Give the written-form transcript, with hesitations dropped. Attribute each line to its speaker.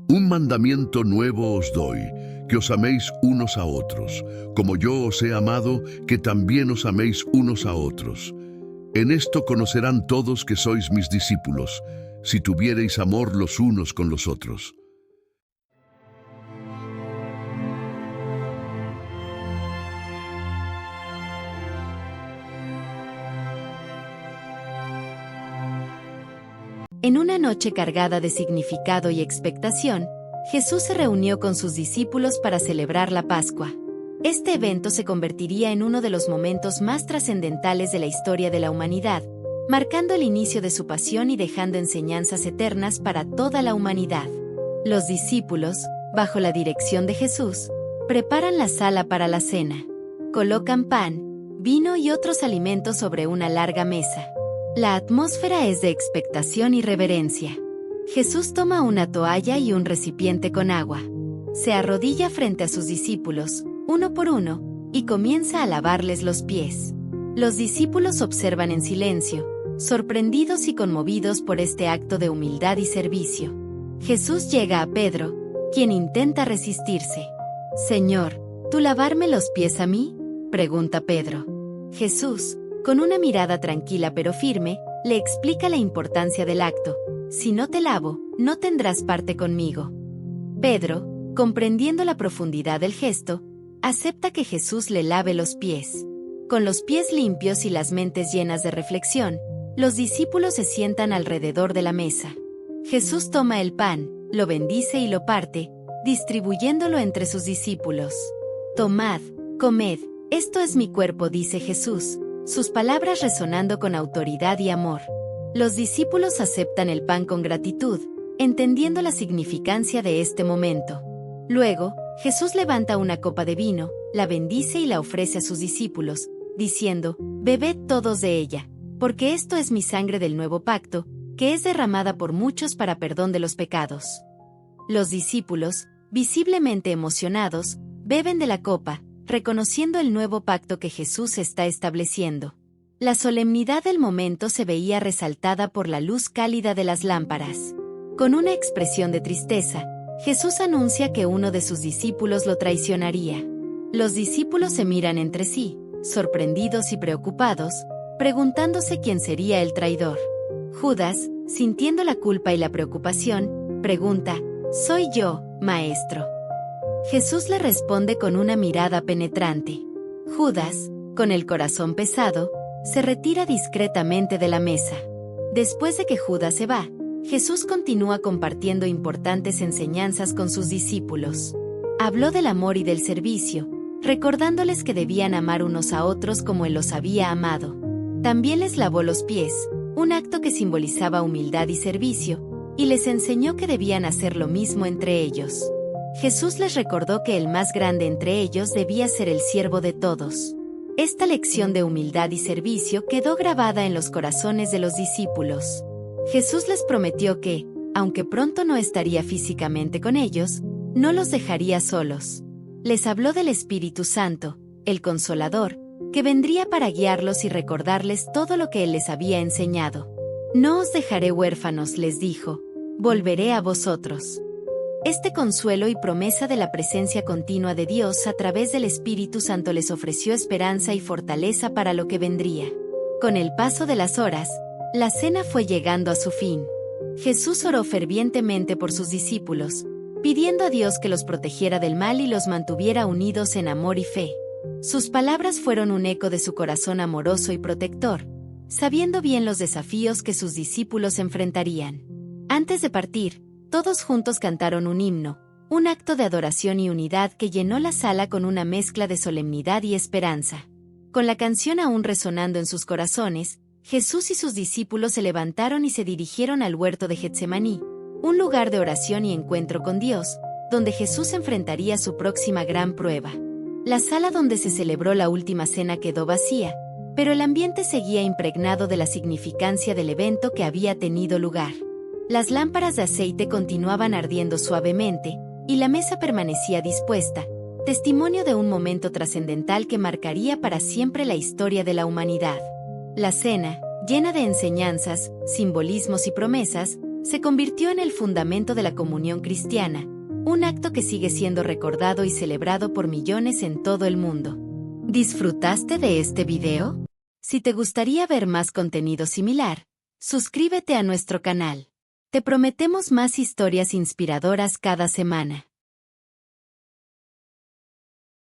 Speaker 1: Un mandamiento nuevo os doy, que os améis unos a otros, como yo os he amado, que también os améis unos a otros. En esto conocerán todos que sois mis discípulos, si tuviereis amor los unos con los otros.
Speaker 2: En una noche cargada de significado y expectación, Jesús se reunió con sus discípulos para celebrar la Pascua. Este evento se convertiría en uno de los momentos más trascendentales de la historia de la humanidad, marcando el inicio de su pasión y dejando enseñanzas eternas para toda la humanidad. Los discípulos, bajo la dirección de Jesús, preparan la sala para la cena. Colocan pan, vino y otros alimentos sobre una larga mesa. La atmósfera es de expectación y reverencia. Jesús toma una toalla y un recipiente con agua. Se arrodilla frente a sus discípulos, uno por uno, y comienza a lavarles los pies. Los discípulos observan en silencio, sorprendidos y conmovidos por este acto de humildad y servicio. Jesús llega a Pedro, quien intenta resistirse. «Señor, ¿tú lavarme los pies a mí?», pregunta Pedro. Jesús, con una mirada tranquila pero firme, le explica la importancia del acto. «Si no te lavo, no tendrás parte conmigo». Pedro, comprendiendo la profundidad del gesto, acepta que Jesús le lave los pies. Con los pies limpios y las mentes llenas de reflexión, los discípulos se sientan alrededor de la mesa. Jesús toma el pan, lo bendice y lo parte, distribuyéndolo entre sus discípulos. «Tomad, comed, esto es mi cuerpo», dice Jesús, sus palabras resonando con autoridad y amor. Los discípulos aceptan el pan con gratitud, entendiendo la significancia de este momento. Luego, Jesús levanta una copa de vino, la bendice y la ofrece a sus discípulos, diciendo: «Bebed todos de ella, porque esto es mi sangre del nuevo pacto, que es derramada por muchos para perdón de los pecados». Los discípulos, visiblemente emocionados, beben de la copa, reconociendo el nuevo pacto que Jesús está estableciendo. La solemnidad del momento se veía resaltada por la luz cálida de las lámparas. Con una expresión de tristeza, Jesús anuncia que uno de sus discípulos lo traicionaría. Los discípulos se miran entre sí, sorprendidos y preocupados, preguntándose quién sería el traidor. Judas, sintiendo la culpa y la preocupación, pregunta: «Soy yo, maestro». Jesús le responde con una mirada penetrante. Judas, con el corazón pesado, se retira discretamente de la mesa. Después de que Judas se va, Jesús continúa compartiendo importantes enseñanzas con sus discípulos. Habló del amor y del servicio, recordándoles que debían amar unos a otros como Él los había amado. También les lavó los pies, un acto que simbolizaba humildad y servicio, y les enseñó que debían hacer lo mismo entre ellos. Jesús les recordó que el más grande entre ellos debía ser el siervo de todos. Esta lección de humildad y servicio quedó grabada en los corazones de los discípulos. Jesús les prometió que, aunque pronto no estaría físicamente con ellos, no los dejaría solos. Les habló del Espíritu Santo, el Consolador, que vendría para guiarlos y recordarles todo lo que Él les había enseñado. «No os dejaré huérfanos», les dijo, «volveré a vosotros». Este consuelo y promesa de la presencia continua de Dios a través del Espíritu Santo les ofreció esperanza y fortaleza para lo que vendría. Con el paso de las horas, la cena fue llegando a su fin. Jesús oró fervientemente por sus discípulos, pidiendo a Dios que los protegiera del mal y los mantuviera unidos en amor y fe. Sus palabras fueron un eco de su corazón amoroso y protector, sabiendo bien los desafíos que sus discípulos enfrentarían. Antes de partir, todos juntos cantaron un himno, un acto de adoración y unidad que llenó la sala con una mezcla de solemnidad y esperanza. Con la canción aún resonando en sus corazones, Jesús y sus discípulos se levantaron y se dirigieron al huerto de Getsemaní, un lugar de oración y encuentro con Dios, donde Jesús enfrentaría su próxima gran prueba. La sala donde se celebró la última cena quedó vacía, pero el ambiente seguía impregnado de la significancia del evento que había tenido lugar. Las lámparas de aceite continuaban ardiendo suavemente, y la mesa permanecía dispuesta, testimonio de un momento trascendental que marcaría para siempre la historia de la humanidad. La cena, llena de enseñanzas, simbolismos y promesas, se convirtió en el fundamento de la comunión cristiana, un acto que sigue siendo recordado y celebrado por millones en todo el mundo. ¿Disfrutaste de este video? Si te gustaría ver más contenido similar, suscríbete a nuestro canal. Te prometemos más historias inspiradoras cada semana.